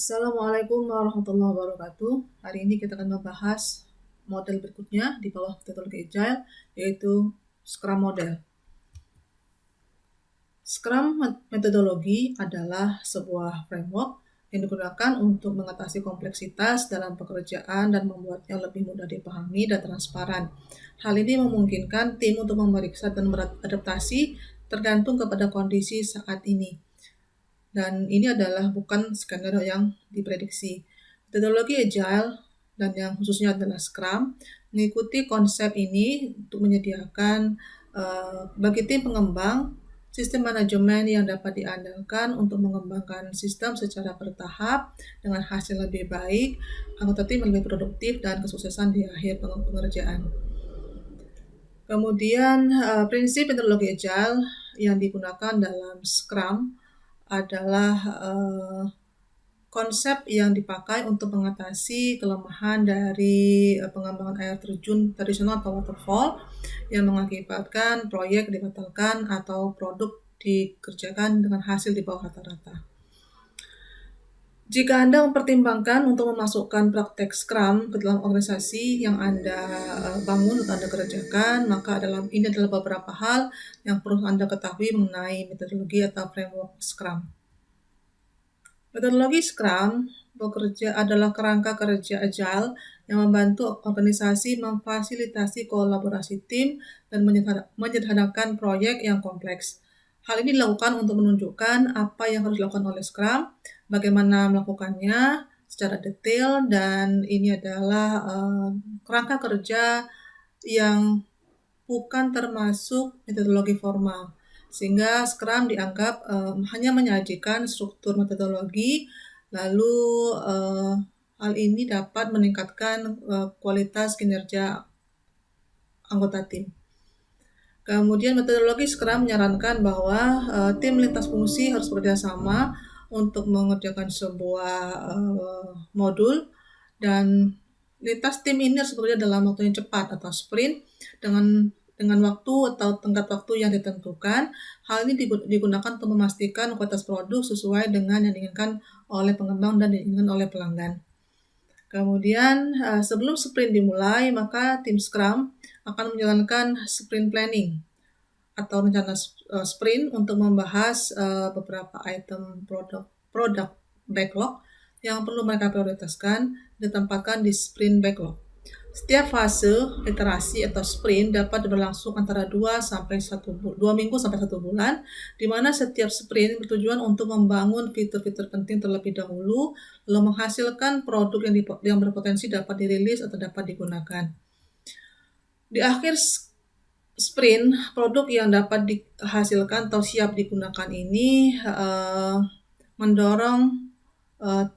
Assalamualaikum warahmatullahi wabarakatuh. Hari ini kita akan membahas model berikutnya di bawah metodologi Agile, yaitu Scrum Model. Scrum metodologi adalah sebuah framework yang digunakan untuk mengatasi kompleksitas dalam pekerjaan dan membuatnya lebih mudah dipahami dan transparan. Hal ini memungkinkan tim untuk memeriksa dan beradaptasi tergantung kepada kondisi saat ini. Dan ini adalah bukan skenario yang diprediksi. Metodologi Agile dan yang khususnya adalah Scrum mengikuti konsep ini untuk menyediakan bagi tim pengembang sistem manajemen yang dapat diandalkan untuk mengembangkan sistem secara bertahap dengan hasil lebih baik, anggota tim lebih produktif, dan kesuksesan di akhir pengerjaan. Kemudian prinsip metodologi Agile yang digunakan dalam Scrum adalah konsep yang dipakai untuk mengatasi kelemahan dari pengembangan air terjun tradisional atau waterfall yang mengakibatkan proyek dibatalkan atau produk dikerjakan dengan hasil di bawah rata-rata. Jika Anda mempertimbangkan untuk memasukkan praktek Scrum ke dalam organisasi yang Anda bangun atau Anda kerjakan, maka ini adalah beberapa hal yang perlu Anda ketahui mengenai metodologi atau framework Scrum. Metodologi Scrum adalah kerangka kerja Agile yang membantu organisasi memfasilitasi kolaborasi tim dan menyederhanakan proyek yang kompleks. Hal ini dilakukan untuk menunjukkan apa yang harus dilakukan oleh Scrum, bagaimana melakukannya secara detail, dan ini adalah kerangka kerja yang bukan termasuk metodologi formal. Sehingga Scrum dianggap hanya menyajikan struktur metodologi, lalu hal ini dapat meningkatkan kualitas kinerja anggota tim. Kemudian metodologi Scrum menyarankan bahwa tim lintas fungsi harus bekerja sama untuk mengerjakan sebuah modul, dan lintas tim ini harus bekerja dalam waktu yang cepat atau sprint dengan waktu atau tenggat waktu yang ditentukan. Hal ini digunakan untuk memastikan kualitas produk sesuai dengan yang diinginkan oleh pengembang dan diinginkan oleh pelanggan. Kemudian sebelum sprint dimulai, maka tim Scrum akan menjalankan sprint planning atau rencana sprint untuk membahas beberapa item produk backlog yang perlu mereka prioritaskan ditempatkan di sprint backlog. Setiap fase iterasi atau sprint dapat berlangsung antara 2 minggu sampai 1 bulan, di mana setiap sprint bertujuan untuk membangun fitur-fitur penting terlebih dahulu, lalu menghasilkan produk yang berpotensi dapat dirilis atau dapat digunakan. Di akhir sprint, produk yang dapat dihasilkan atau siap digunakan ini mendorong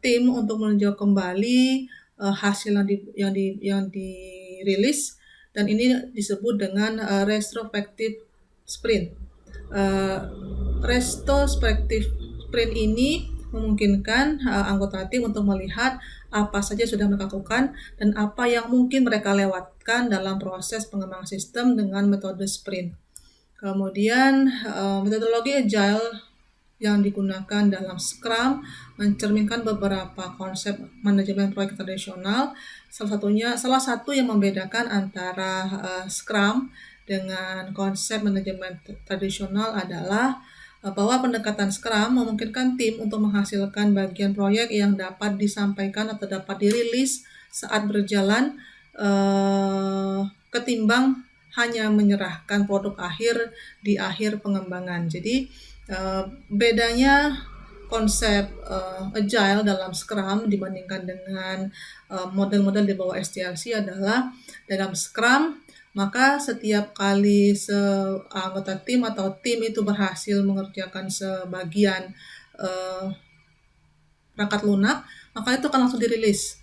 tim untuk meninjau kembali hasil yang dirilis, dan ini disebut dengan retrospective sprint. Retrospective sprint ini memungkinkan anggota tim untuk melihat apa saja sudah mereka lakukan dan apa yang mungkin mereka lewatkan dalam proses pengembangan sistem dengan metode sprint. Kemudian metodologi Agile yang digunakan dalam Scrum mencerminkan beberapa konsep manajemen proyek tradisional. Salah satu yang membedakan antara Scrum dengan konsep manajemen tradisional adalah bahwa pendekatan Scrum memungkinkan tim untuk menghasilkan bagian proyek yang dapat disampaikan atau dapat dirilis saat berjalan, ketimbang hanya menyerahkan produk akhir di akhir pengembangan. Jadi bedanya konsep Agile dalam Scrum dibandingkan dengan model-model di bawah SDLC adalah dalam Scrum, maka setiap kali anggota tim atau tim itu berhasil mengerjakan sebagian perangkat lunak, maka itu akan langsung dirilis.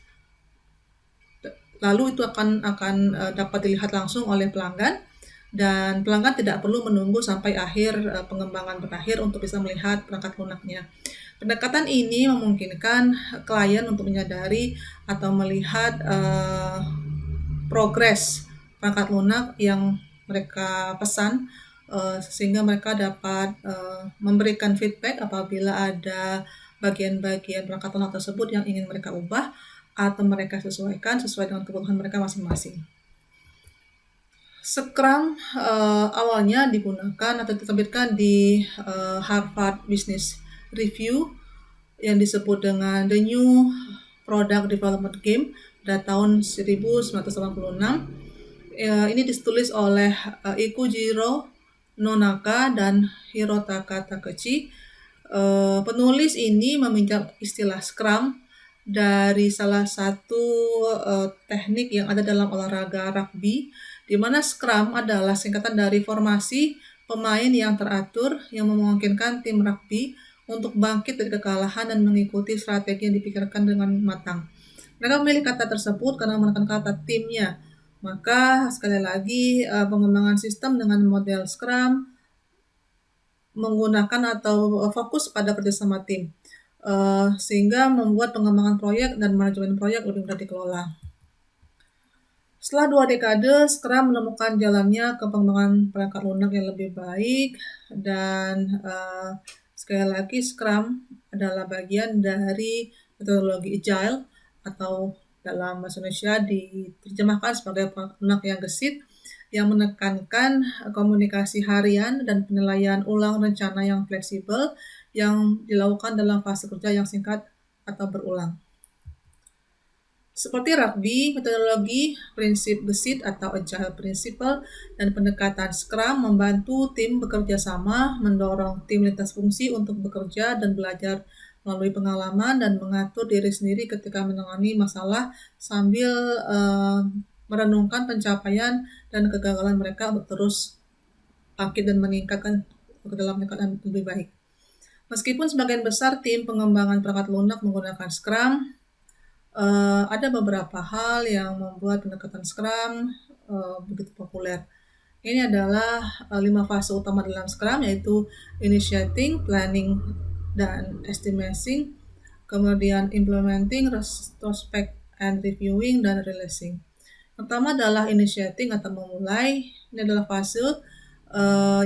Lalu itu akan dapat dilihat langsung oleh pelanggan, dan pelanggan tidak perlu menunggu sampai akhir pengembangan berakhir untuk bisa melihat perangkat lunaknya. Pendekatan ini memungkinkan klien untuk menyadari atau melihat progres perangkat lunak yang mereka pesan, sehingga mereka dapat memberikan feedback apabila ada bagian-bagian perangkat lunak tersebut yang ingin mereka ubah atau mereka sesuaikan sesuai dengan kebutuhan mereka masing-masing. Scrum awalnya digunakan atau diterbitkan di Harvard Business Review yang disebut dengan The New Product Development Game pada tahun 1986. Ini ditulis oleh Ikujiro Nonaka dan Hirotaka Takeuchi. Penulis ini meminjam istilah Scrum dari salah satu teknik yang ada dalam olahraga rugby, di mana Scrum adalah singkatan dari formasi pemain yang teratur yang memungkinkan tim rugby untuk bangkit dari kekalahan dan mengikuti strategi yang dipikirkan dengan matang. Mereka memilih kata tersebut karena menekan kata timnya. Maka sekali lagi pengembangan sistem dengan model Scrum menggunakan atau fokus pada kerjasama tim, sehingga membuat pengembangan proyek dan manajemen proyek lebih mudah dikelola. Setelah 2 dekade, Scrum menemukan jalannya ke pengembangan perangkat lunak yang lebih baik, dan sekali lagi Scrum adalah bagian dari metodologi Agile atau dalam bahasa Indonesia diterjemahkan sebagai perangkat lunak yang gesit, yang menekankan komunikasi harian dan penilaian ulang rencana yang fleksibel yang dilakukan dalam fase kerja yang singkat atau berulang. Seperti rugby, metodologi prinsip gesit atau agile principle dan pendekatan Scrum membantu tim bekerja sama, mendorong tim lintas fungsi untuk bekerja dan belajar melalui pengalaman dan mengatur diri sendiri ketika menangani masalah sambil merenungkan pencapaian dan kegagalan mereka untuk terus bangkit dan meningkatkan ke dalam meningkatkan lebih baik. Meskipun sebagian besar tim pengembangan perangkat lunak menggunakan Scrum, ada beberapa hal yang membuat pendekatan Scrum begitu populer. Ini adalah 5 fase utama dalam Scrum, yaitu initiating, planning, dan estimating, kemudian implementing, retrospect and reviewing, dan releasing. Pertama adalah initiating atau memulai. Ini adalah fase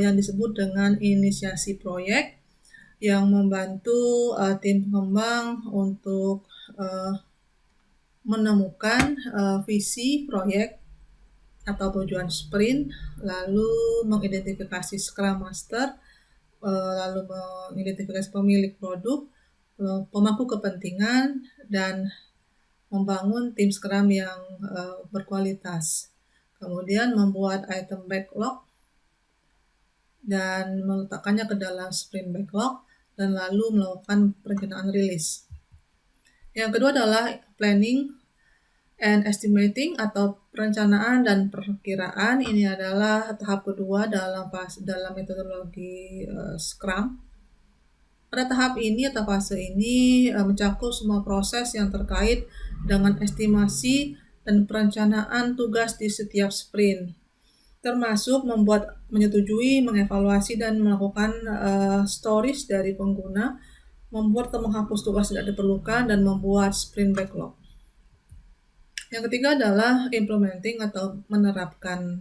yang disebut dengan inisiasi proyek yang membantu tim pengembang untuk menemukan visi proyek atau tujuan sprint, lalu mengidentifikasi Scrum Master, lalu mengidentifikasi pemilik produk, pemangku kepentingan, dan membangun tim Scrum yang berkualitas. Kemudian membuat item backlog dan meletakkannya ke dalam sprint backlog, dan lalu melakukan perencanaan rilis. Yang kedua adalah planning and estimating atau perencanaan dan perkiraan. Ini adalah tahap kedua dalam metodologi Scrum. Pada tahap ini atau fase ini mencakup semua proses yang terkait dengan estimasi dan perencanaan tugas di setiap sprint, termasuk menyetujui, mengevaluasi, dan melakukan stories dari pengguna, membuat atau menghapus tugas tidak diperlukan, dan membuat sprint backlog. Yang ketiga adalah implementing atau menerapkan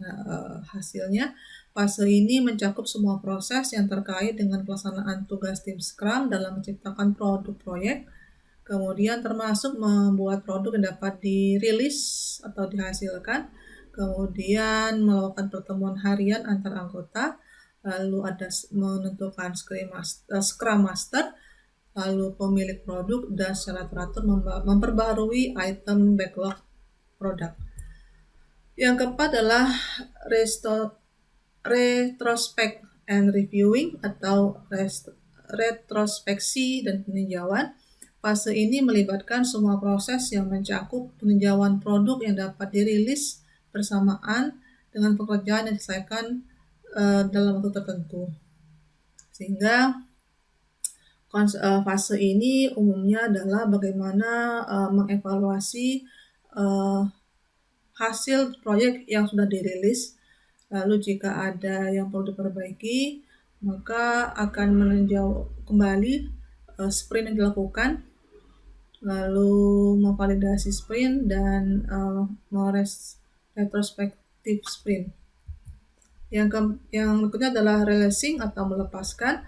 hasilnya. Fase ini mencakup semua proses yang terkait dengan pelaksanaan tugas tim Scrum dalam menciptakan produk proyek, kemudian termasuk membuat produk yang dapat dirilis atau dihasilkan, kemudian melakukan pertemuan harian antar anggota, lalu ada menentukan Scrum Master, lalu pemilik produk, dan secara teratur memperbarui item backlog produk. Yang keempat adalah retrospect and reviewing atau retrospeksi dan peninjauan. Fase ini melibatkan semua proses yang mencakup peninjauan produk yang dapat dirilis bersamaan dengan pekerjaan yang diselesaikan dalam waktu tertentu. Sehingga fase ini umumnya adalah bagaimana mengevaluasi hasil proyek yang sudah dirilis, lalu jika ada yang perlu diperbaiki, maka akan meninjau kembali sprint yang dilakukan, lalu memvalidasi sprint, dan retrospektif sprint. Yang berikutnya adalah releasing atau melepaskan.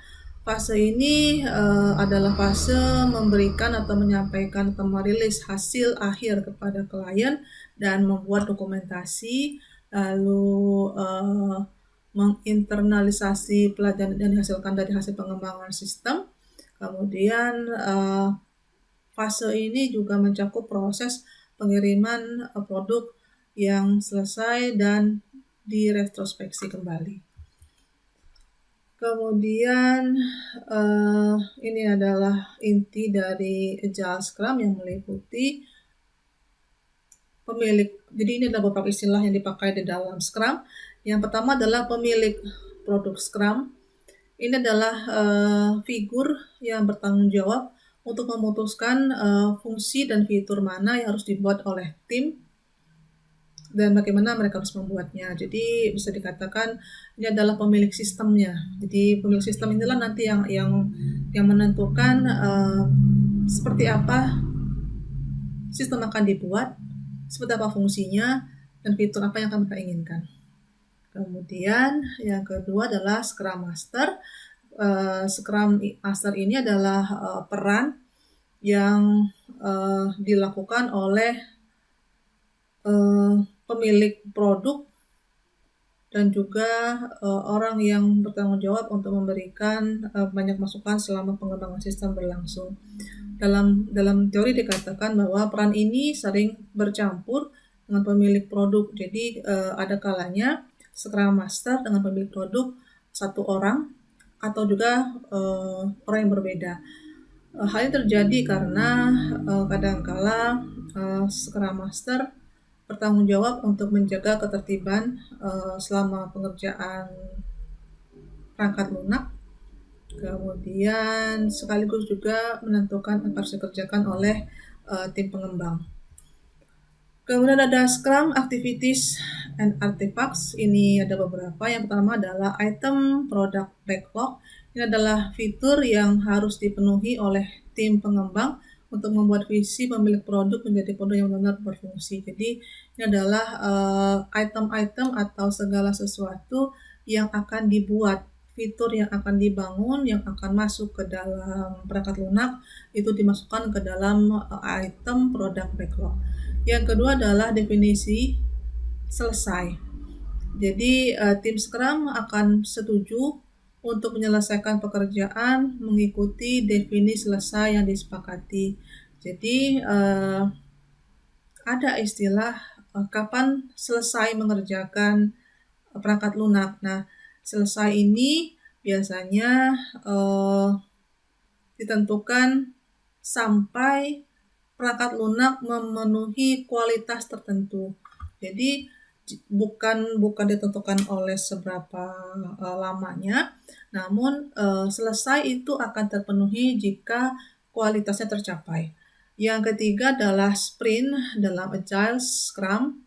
Fase ini adalah fase memberikan atau menyampaikan atau merilis hasil akhir kepada klien dan membuat dokumentasi, lalu menginternalisasi pelajaran yang dihasilkan dari hasil pengembangan sistem. Kemudian fase ini juga mencakup proses pengiriman produk yang selesai dan diretrospeksi kembali. Kemudian ini adalah inti dari Agile Scrum yang meliputi pemilik. Jadi ini ada beberapa istilah yang dipakai di dalam Scrum. Yang pertama adalah pemilik produk Scrum. Ini adalah figur yang bertanggung jawab untuk memutuskan fungsi dan fitur mana yang harus dibuat oleh tim dan bagaimana mereka harus membuatnya. Jadi bisa dikatakan ini adalah pemilik sistemnya. Jadi pemilik sistem inilah nanti yang menentukan seperti apa sistem akan dibuat, seperti apa fungsinya, dan fitur apa yang akan mereka inginkan. Kemudian yang kedua adalah Scrum Master. Scrum Master ini adalah peran yang dilakukan oleh pemilik produk dan juga orang yang bertanggung jawab untuk memberikan banyak masukan selama pengembangan sistem berlangsung. Dalam teori dikatakan bahwa peran ini sering bercampur dengan pemilik produk. Jadi ada kalanya Scrum Master dengan pemilik produk satu orang atau juga orang yang berbeda. Hal ini terjadi karena kadangkala Scrum Master bertanggung jawab untuk menjaga ketertiban selama pengerjaan perangkat lunak, kemudian sekaligus juga menentukan apa harus dikerjakan oleh tim pengembang. Kemudian ada Scrum Activities and Artifacts. Ini ada beberapa. Yang pertama adalah item product backlog. Ini adalah fitur yang harus dipenuhi oleh tim pengembang untuk membuat visi pemilik produk menjadi produk yang benar berfungsi. Jadi ini adalah item-item atau segala sesuatu yang akan dibuat, fitur yang akan dibangun, yang akan masuk ke dalam perangkat lunak, itu dimasukkan ke dalam item product backlog. Yang kedua adalah definisi selesai. Jadi tim Scrum akan setuju untuk menyelesaikan pekerjaan mengikuti definisi selesai yang disepakati. Jadi ada istilah kapan selesai mengerjakan perangkat lunak. Nah, selesai ini biasanya ditentukan sampai perangkat lunak memenuhi kualitas tertentu. Jadi bukan ditentukan oleh seberapa lamanya, namun selesai itu akan terpenuhi jika kualitasnya tercapai. Yang ketiga adalah sprint dalam Agile Scrum.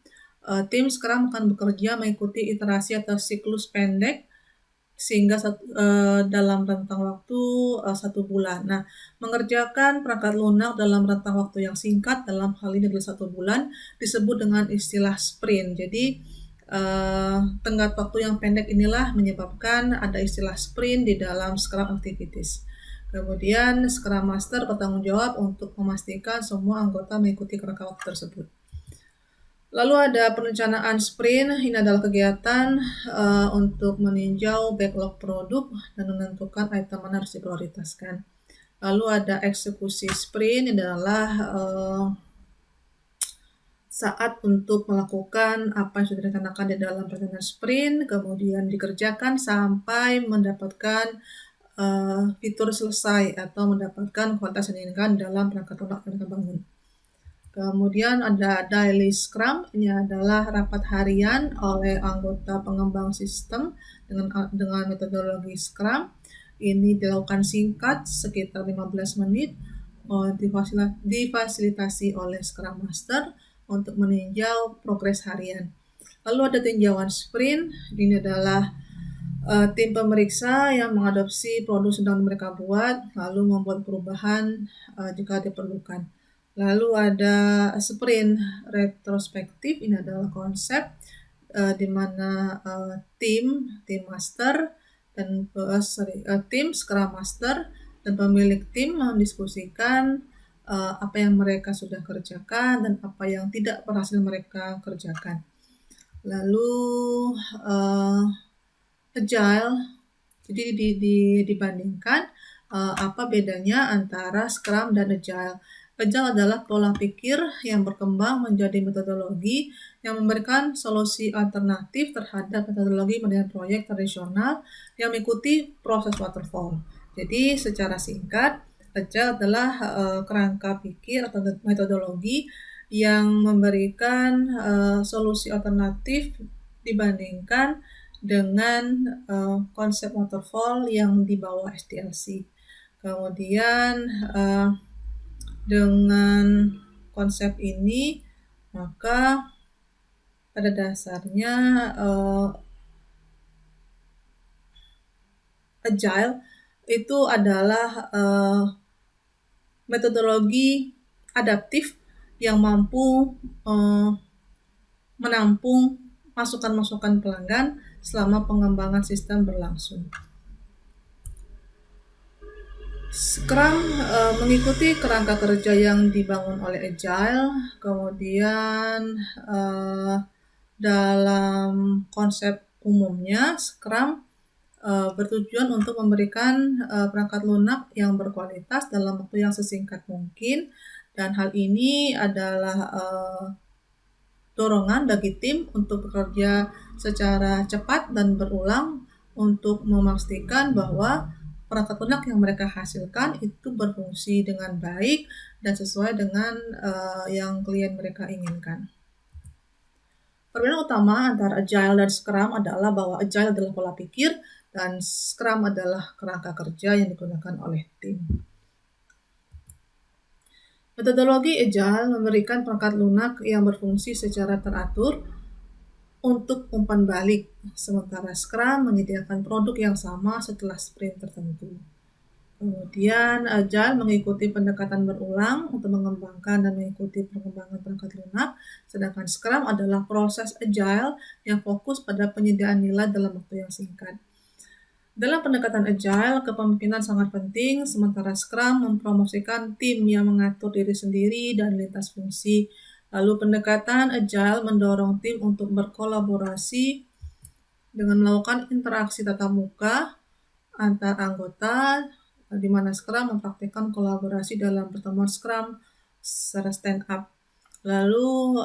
Tim Scrum akan bekerja mengikuti iterasi atau siklus pendek sehingga dalam rentang waktu 1 bulan. Nah, mengerjakan perangkat lunak dalam rentang waktu yang singkat, dalam hal ini adalah 1 bulan, disebut dengan istilah sprint. Jadi, tenggat waktu yang pendek inilah menyebabkan ada istilah sprint di dalam Scrum Activities. Kemudian, Scrum Master bertanggung jawab untuk memastikan semua anggota mengikuti kerangka waktu tersebut. Lalu ada perencanaan sprint. Ini adalah kegiatan untuk meninjau backlog produk dan menentukan item mana harus diprioritaskan. Lalu ada eksekusi sprint. Ini adalah saat untuk melakukan apa yang sudah direncanakan di dalam perencanaan sprint, kemudian dikerjakan sampai mendapatkan fitur selesai atau mendapatkan kualitas yang diinginkan dalam perangkat lunak yang dibangun. Kemudian ada Daily Scrum. Ini adalah rapat harian oleh anggota pengembang sistem dengan metodologi Scrum. Ini dilakukan singkat, sekitar 15 menit, difasilitasi oleh Scrum Master untuk meninjau progres harian. Lalu ada tinjauan sprint. Ini adalah tim pemeriksa yang mengadopsi produk sedang mereka buat, lalu membuat perubahan jika diperlukan. Lalu ada sprint retrospektif. Ini adalah konsep di mana tim master dan tim Scrum Master dan pemilik tim mendiskusikan apa yang mereka sudah kerjakan dan apa yang tidak berhasil mereka kerjakan. Lalu Agile, jadi dibandingkan apa bedanya antara Scrum dan Agile. Agile adalah pola pikir yang berkembang menjadi metodologi yang memberikan solusi alternatif terhadap metodologi manajemen proyek tradisional yang mengikuti proses waterfall. Jadi secara singkat, Agile adalah kerangka pikir atau metodologi yang memberikan solusi alternatif dibandingkan dengan konsep waterfall yang di bawah SDLC. Kemudian dengan konsep ini, maka pada dasarnya Agile itu adalah metodologi adaptif yang mampu menampung masukan-masukan pelanggan selama pengembangan sistem berlangsung. Scrum mengikuti kerangka kerja yang dibangun oleh Agile, kemudian dalam konsep umumnya Scrum bertujuan untuk memberikan perangkat lunak yang berkualitas dalam waktu yang sesingkat mungkin, dan hal ini adalah dorongan bagi tim untuk bekerja secara cepat dan berulang untuk memastikan bahwa perangkat lunak yang mereka hasilkan itu berfungsi dengan baik dan sesuai dengan yang klien mereka inginkan. Perbedaan utama antara Agile dan Scrum adalah bahwa Agile adalah pola pikir dan Scrum adalah kerangka kerja yang digunakan oleh tim. Metodologi Agile memberikan perangkat lunak yang berfungsi secara teratur untuk umpan balik, sementara Scrum menyediakan produk yang sama setelah sprint tertentu. Kemudian Agile mengikuti pendekatan berulang untuk mengembangkan dan mengikuti perkembangan perangkat lunak, sedangkan Scrum adalah proses Agile yang fokus pada penyediaan nilai dalam waktu yang singkat. Dalam pendekatan Agile, kepemimpinan sangat penting, sementara Scrum mempromosikan tim yang mengatur diri sendiri dan lintas fungsi. Lalu pendekatan Agile mendorong tim untuk berkolaborasi dengan melakukan interaksi tatap muka antar anggota, di mana Scrum mempraktikkan kolaborasi dalam pertemuan Scrum secara stand up. Lalu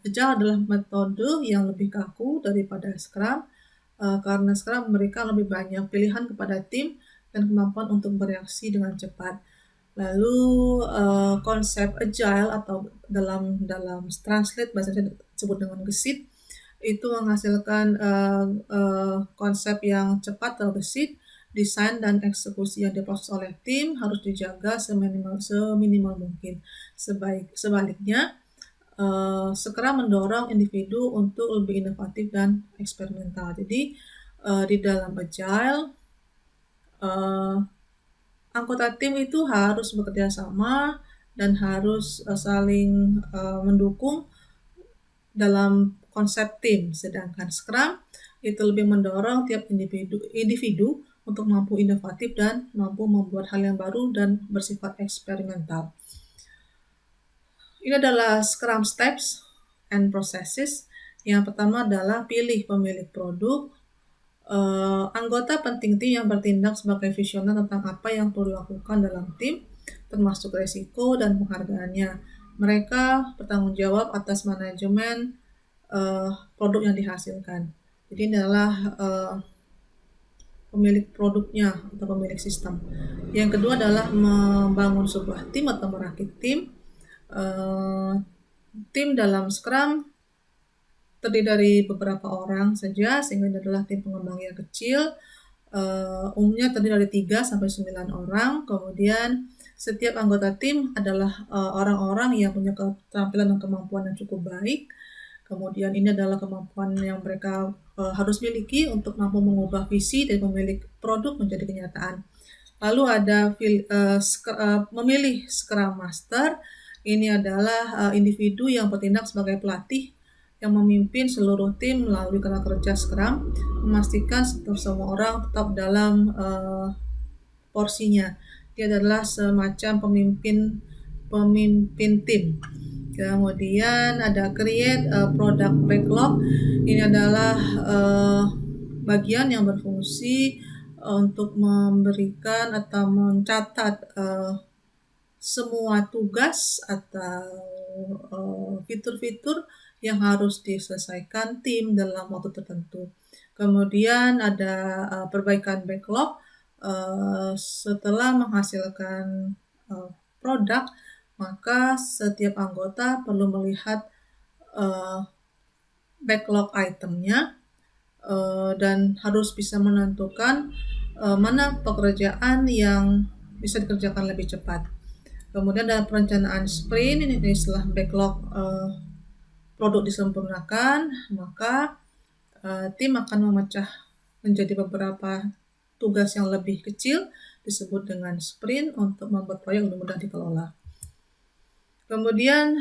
Agile adalah metode yang lebih kaku daripada Scrum, karena Scrum memberikan lebih banyak pilihan kepada tim dan kemampuan untuk bereaksi dengan cepat. Lalu konsep Agile atau dalam translate bahasa disebut dengan gesit, itu menghasilkan konsep yang cepat atau gesit. Desain dan eksekusi yang diproses oleh tim harus dijaga seminimal mungkin. Sebaliknya, Scrum mendorong individu untuk lebih inovatif dan eksperimental. Jadi di dalam Agile, anggota tim itu harus bekerja sama dan harus saling mendukung dalam konsep tim. Sedangkan Scrum itu lebih mendorong tiap individu untuk mampu inovatif dan mampu membuat hal yang baru dan bersifat eksperimental. Ini adalah Scrum Steps and Processes. Yang pertama adalah pilih pemilik produk. Anggota penting tim yang bertindak sebagai visioner tentang apa yang perlu dilakukan dalam tim, termasuk resiko dan penghargaannya. Mereka bertanggung jawab atas manajemen produk yang dihasilkan. Jadi ini adalah pemilik produknya atau pemilik sistem. Yang kedua adalah membangun sebuah tim atau merakit tim. Tim dalam Scrum terdiri dari beberapa orang saja, sehingga ini adalah tim pengembang yang kecil. Umumnya terdiri dari 3-9 orang. Kemudian setiap anggota tim adalah orang-orang yang punya keterampilan dan kemampuan yang cukup baik. Kemudian ini adalah kemampuan yang mereka harus miliki untuk mampu mengubah visi dari pemilik produk menjadi kenyataan. Lalu ada memilih Scrum Master. Ini adalah individu yang bertindak sebagai pelatih yang memimpin seluruh tim melalui kerja kerja Scrum, memastikan semua orang tetap dalam porsinya. Dia adalah semacam pemimpin tim. Kemudian ada create product backlog. Ini adalah bagian yang berfungsi untuk memberikan atau mencatat semua tugas atau fitur-fitur yang harus diselesaikan tim dalam waktu tertentu. Kemudian ada perbaikan backlog setelah menghasilkan produk, maka setiap anggota perlu melihat backlog itemnya dan harus bisa menentukan mana pekerjaan yang bisa dikerjakan lebih cepat. Kemudian ada perencanaan sprint, ini setelah backlog produk disempurnakan, maka tim akan memecah menjadi beberapa tugas yang lebih kecil, disebut dengan sprint, untuk membuat proyek lebih mudah dikelola. Kemudian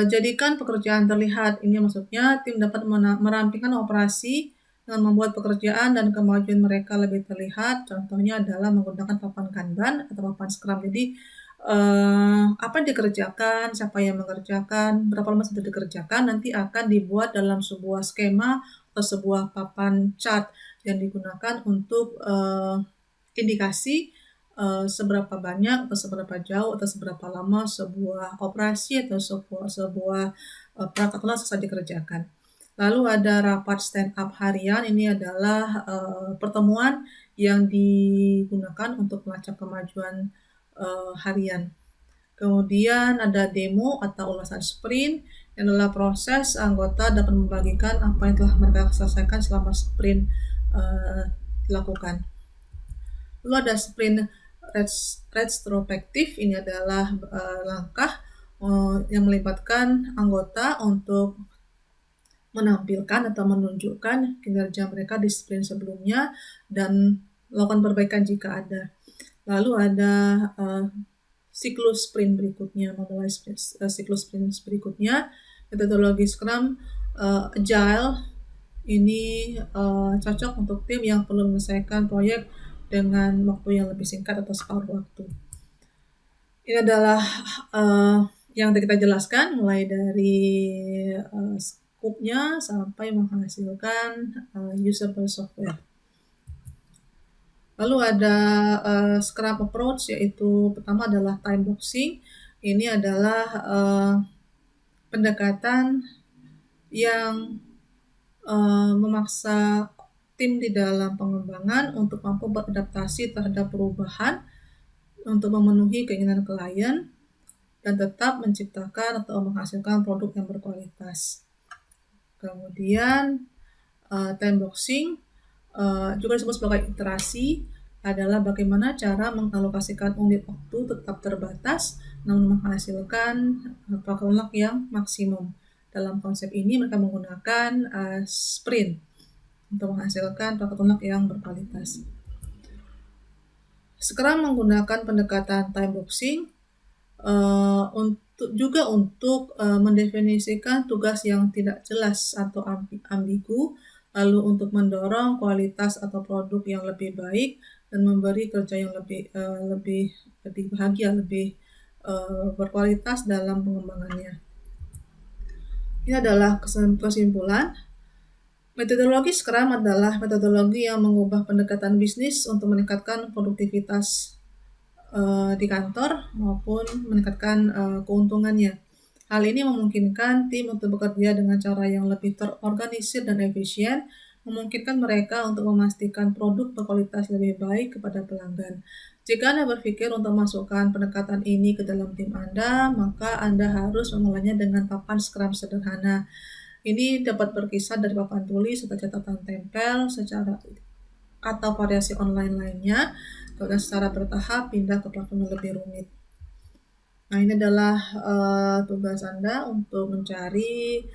jadikan pekerjaan terlihat. Ini maksudnya tim dapat merampingkan operasi dengan membuat pekerjaan dan kemajuan mereka lebih terlihat. Contohnya adalah menggunakan papan Kanban atau papan Scrum. Jadi apa yang dikerjakan, siapa yang mengerjakan, berapa lama sudah dikerjakan, nanti akan dibuat dalam sebuah skema atau sebuah papan chart yang digunakan untuk indikasi seberapa banyak atau seberapa jauh atau seberapa lama sebuah operasi atau sebuah perangkat lunak selesai dikerjakan. Lalu ada rapat stand up harian. Ini adalah pertemuan yang digunakan untuk melacak kemajuan harian. Kemudian ada demo atau ulasan sprint, yang adalah proses anggota dapat membagikan apa yang telah mereka selesaikan selama sprint dilakukan. Lalu ada sprint retrospektif. Ini adalah langkah yang melibatkan anggota untuk menampilkan atau menunjukkan kinerja mereka di sprint sebelumnya dan melakukan perbaikan jika ada. Lalu ada siklus sprint berikutnya, memulai siklus sprint berikutnya. Metodologi Scrum Agile ini cocok untuk tim yang perlu menyelesaikan proyek dengan waktu yang lebih singkat atau separuh waktu. Ini adalah yang kita jelaskan, mulai dari skupnya sampai menghasilkan usable software. Lalu ada Scrum approach, yaitu pertama adalah time boxing. Ini adalah pendekatan yang memaksa tim di dalam pengembangan untuk mampu beradaptasi terhadap perubahan untuk memenuhi keinginan klien dan tetap menciptakan atau menghasilkan produk yang berkualitas. Kemudian time boxing juga disebut sebagai iterasi, adalah bagaimana cara mengalokasikan unit waktu tetap terbatas namun menghasilkan performa yang maksimum. Dalam konsep ini mereka menggunakan sprint untuk menghasilkan performa yang berkualitas. Scrum menggunakan pendekatan time boxing untuk mendefinisikan tugas yang tidak jelas atau ambigu, lalu untuk mendorong kualitas atau produk yang lebih baik dan memberi kerja yang lebih bahagia, lebih berkualitas dalam pengembangannya. Ini adalah kesimpulan. Metodologi Scrum adalah metodologi yang mengubah pendekatan bisnis untuk meningkatkan produktivitas di kantor maupun meningkatkan keuntungannya. Hal ini memungkinkan tim untuk bekerja dengan cara yang lebih terorganisir dan efisien, memungkinkan mereka untuk memastikan produk berkualitas lebih baik kepada pelanggan. Jika Anda berpikir untuk masukkan pendekatan ini ke dalam tim Anda, maka Anda harus memulainya dengan papan Scrum sederhana. Ini dapat berkisar dari papan tulis atau catatan tempel atau variasi online lainnya, dan secara bertahap pindah ke platform yang lebih rumit. Nah, ini adalah tugas Anda untuk mencari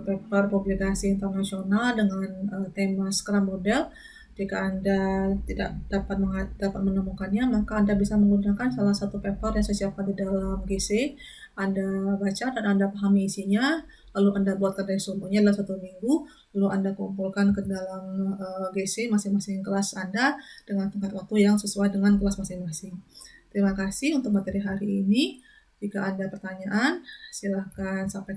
paper publikasi internasional dengan tema Scrum Model Jika Anda tidak dapat menemukannya, maka Anda bisa menggunakan salah satu paper yang saya siapkan di dalam GC. Anda baca dan Anda pahami isinya, lalu Anda buatkan resumenya dalam 1 minggu, lalu Anda kumpulkan ke dalam GC masing-masing kelas Anda dengan tenggat waktu yang sesuai dengan kelas masing-masing. Terima kasih untuk materi hari ini. Jika ada pertanyaan, silakan sampaikan.